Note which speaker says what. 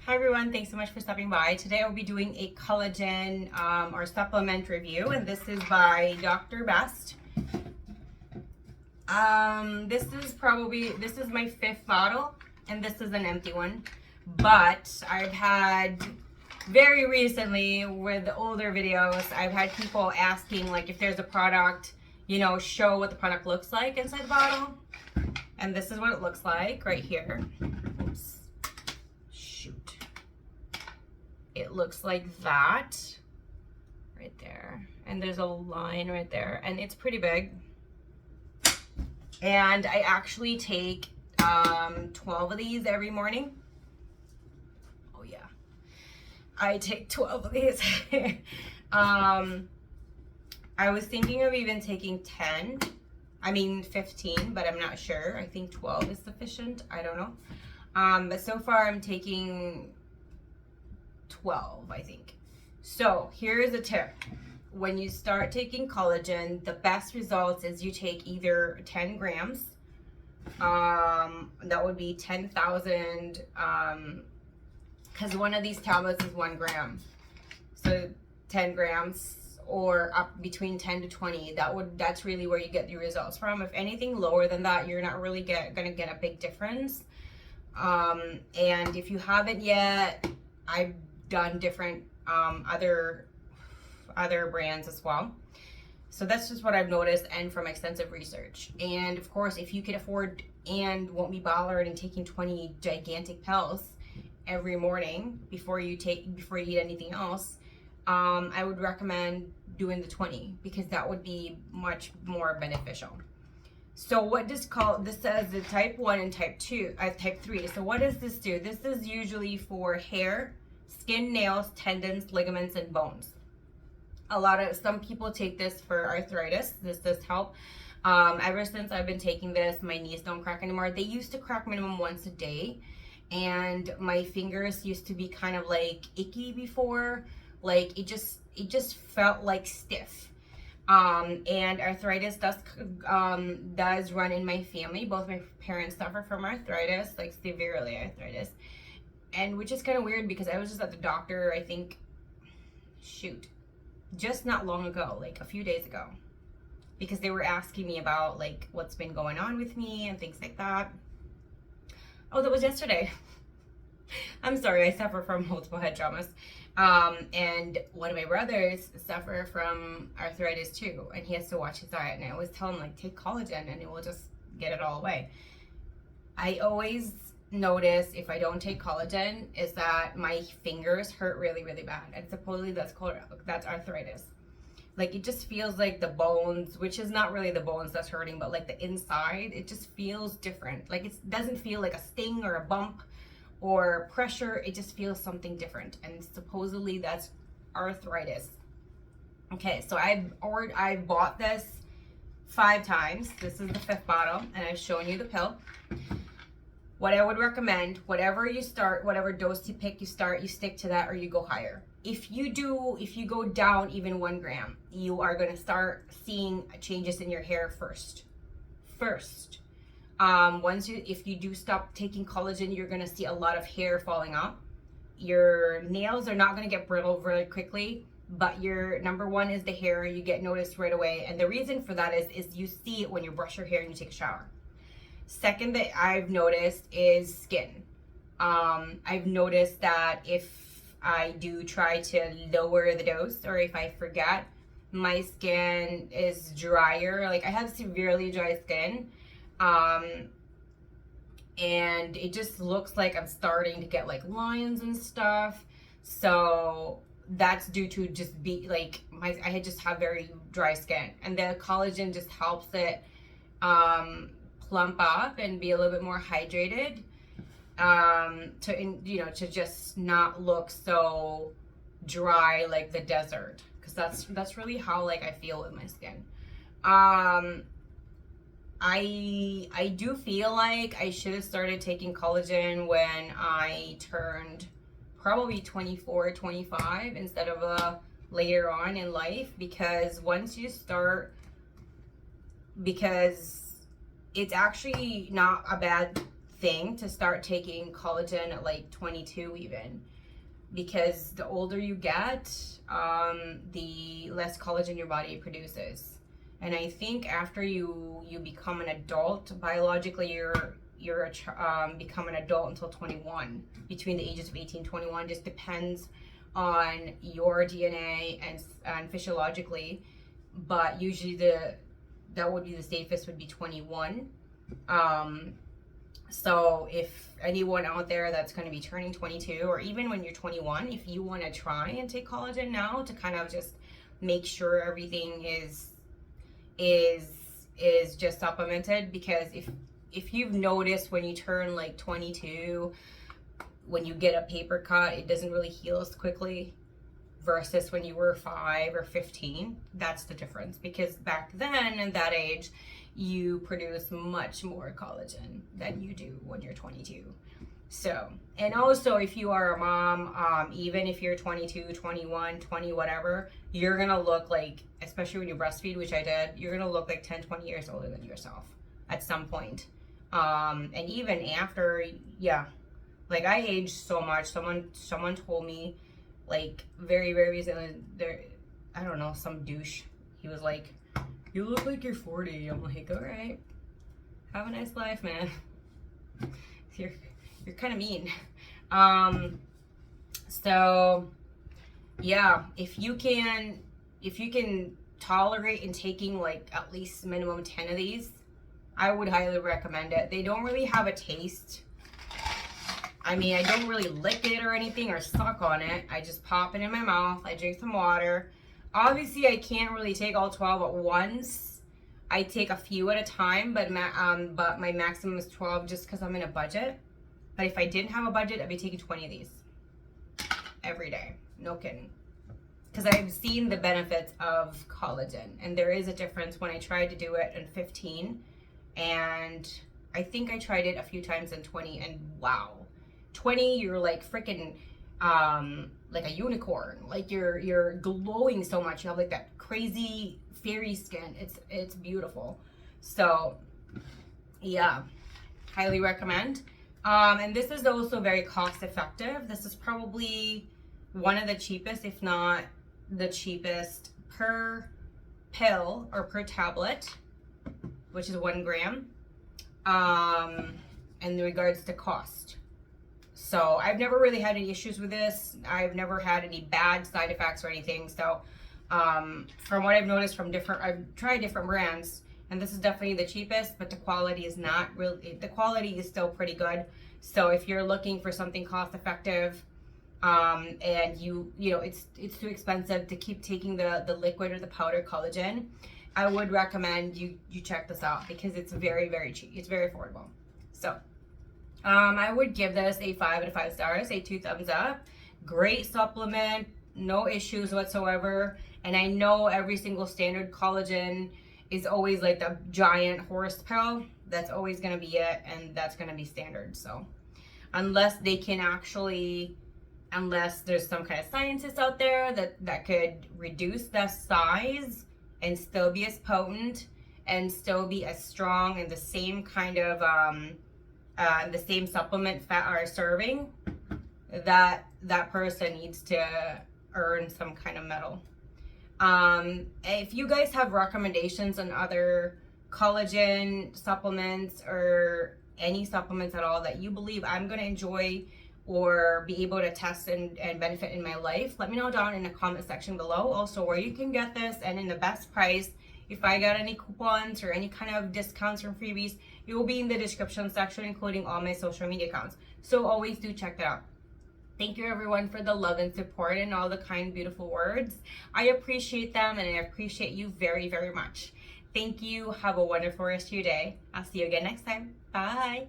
Speaker 1: Hi everyone, thanks so much for stopping by. Today I'll be doing a collagen or supplement review, and this is by Dr. Best. This is my 5th bottle, and this is an empty one. But I've had very recently with the older videos, I've had people asking like if there's a product, you know, show what the product looks like inside the bottle. And this is what it looks like right here. Oops. Shoot. It looks like that right there, and there's a line right there, and it's pretty big. And I actually take 12 of these every morning. Oh yeah, I take 12 of these. I was thinking of even taking 15, but I'm not sure. I think 12 is sufficient. I don't know. But so far I'm taking 12, I think. So here's a tip. When you start taking collagen, the best results is you take either 10 grams. That would be 10,000, because one of these tablets is 1 gram. So 10 grams or up between 10 to 20, that's really where you get your results from. If anything lower than that, you're not really gonna get a big difference. And if you haven't yet, I've done different other brands as well. So that's just what I've noticed, and from extensive research. And of course, if you can afford and won't be bothered in taking 20 gigantic pills every morning before you eat anything else, I would recommend doing the 20, because that would be much more beneficial. So what this says the type 1 and type 3. So what does this do? This is usually for hair, skin, nails, tendons, ligaments, and bones. Some people take this for arthritis. This does help. Ever since I've been taking this, my knees don't crack anymore. They used to crack minimum once a day, and my fingers used to be kind of like icky before. Like it just felt like stiff. And arthritis does run in my family. Both my parents suffer from arthritis, like severely arthritis. And which is kind of weird, because I was just at the doctor, I think, just not long ago, like a few days ago, because they were asking me about like what's been going on with me and things like that. Oh, that was yesterday. I'm sorry, I suffer from multiple head traumas. And one of my brothers suffer from arthritis too, and he has to watch his diet. And I always tell him, like, take collagen and it will just get it all away. I always notice if I don't take collagen is that my fingers hurt really, really bad. And supposedly that's arthritis. Like it just feels like the bones, which is not really the bones that's hurting, but like the inside, it just feels different. Like it doesn't feel like a sting or a bump or pressure. It just feels something different, and supposedly that's arthritis. Okay, so I bought this 5 times. This is the 5th bottle, and I've shown you the pill. What I would recommend, whatever you start, whatever dose you pick, you stick to that, or you go higher. If you go down even 1 gram, you are going to start seeing changes in your hair first. If you do stop taking collagen, you're going to see a lot of hair falling off. Your nails are not going to get brittle very quickly, but your number 1 is the hair. You get noticed right away, and the reason for that is you see it when you brush your hair and you take a shower. Second that I've noticed is skin. I've noticed that if I do try to lower the dose, or if I forget, my skin is drier. Like I have severely dry skin. And it just looks like I'm starting to get like lines and stuff. So that's due to just be like I just have very dry skin, and the collagen just helps it plump up and be a little bit more hydrated, to just not look so dry like the desert, because that's really how like I feel with my skin. I do feel like I should have started taking collagen when I turned probably 24, 25 instead of later on in life, because once you start, because it's actually not a bad thing to start taking collagen at like 22 even, because the older you get, the less collagen your body produces. And I think after you become an adult, biologically you're become an adult until 21, between the ages of 18 and 21. Just depends on your DNA and physiologically, but usually that would be the safest, would be 21. So if anyone out there that's going to be turning 22, or even when you're 21, if you want to try and take collagen now to kind of just make sure everything is just supplemented, because if you've noticed when you turn like 22, when you get a paper cut, it doesn't really heal as quickly versus when you were 5 or 15. That's the difference, because back then at that age you produce much more collagen than you do when you're 22. So, and also if you are a mom, even if you're 22, 21, 20, whatever, you're gonna look like, especially when you breastfeed, which I did, you're gonna look like 10, 20 years older than yourself at some point. And even after, yeah, like I aged so much. Someone told me, like, very, very recently, I don't know, some douche, he was like, you look like you're 40. I'm like, all right, have a nice life, man. You're kind of mean. So yeah, if you can tolerate in taking like at least minimum 10 of these, I would highly recommend it. They don't really have a taste. I mean, I don't really lick it or anything or suck on it. I just pop it in my mouth. I drink some water. Obviously, I can't really take all 12 at once. I take a few at a time, but my maximum is 12 just because I'm in a budget. But if I didn't have a budget, I'd be taking 20 of these every day. No kidding. Because I've seen the benefits of collagen. And there is a difference when I tried to do it in 15. And I think I tried it a few times in 20. And wow. 20, you're like freaking like a unicorn. Like you're glowing so much. You have like that crazy fairy skin. It's beautiful. So yeah, highly recommend. And this is also very cost effective. This is probably one of the cheapest, if not the cheapest, per pill or per tablet, which is 1 gram, in regards to cost. So I've never really had any issues with this. I've never had any bad side effects or anything. So from what I've noticed I've tried different brands, and this is definitely the cheapest, but the quality is not really, the quality is still pretty good. So if you're looking for something cost effective, and you know, it's too expensive to keep taking the liquid or the powder collagen, I would recommend you check this out, because it's very, very cheap. It's very affordable. So I would give this a 5 out of 5 stars, a 2 thumbs up. Great supplement, no issues whatsoever. And I know every single standard collagen is always like the giant horse pill. That's always going to be it, and that's going to be standard. So unless they can actually, unless there's some kind of scientist out there that could reduce the size and still be as potent and still be as strong and the same kind of the same supplement fat or serving, that person needs to earn some kind of medal. If you guys have recommendations on other collagen supplements or any supplements at all that you believe I'm going to enjoy or be able to test and benefit in my life, let me know down in the comment section below. Also, where you can get this and in the best price. If I got any coupons or any kind of discounts or freebies, it will be in the description section, including all my social media accounts. So always do check that out. Thank you everyone for the love and support and all the kind, beautiful words. I appreciate them, and I appreciate you very, very much. Thank you. Have a wonderful rest of your day. I'll see you again next time. Bye.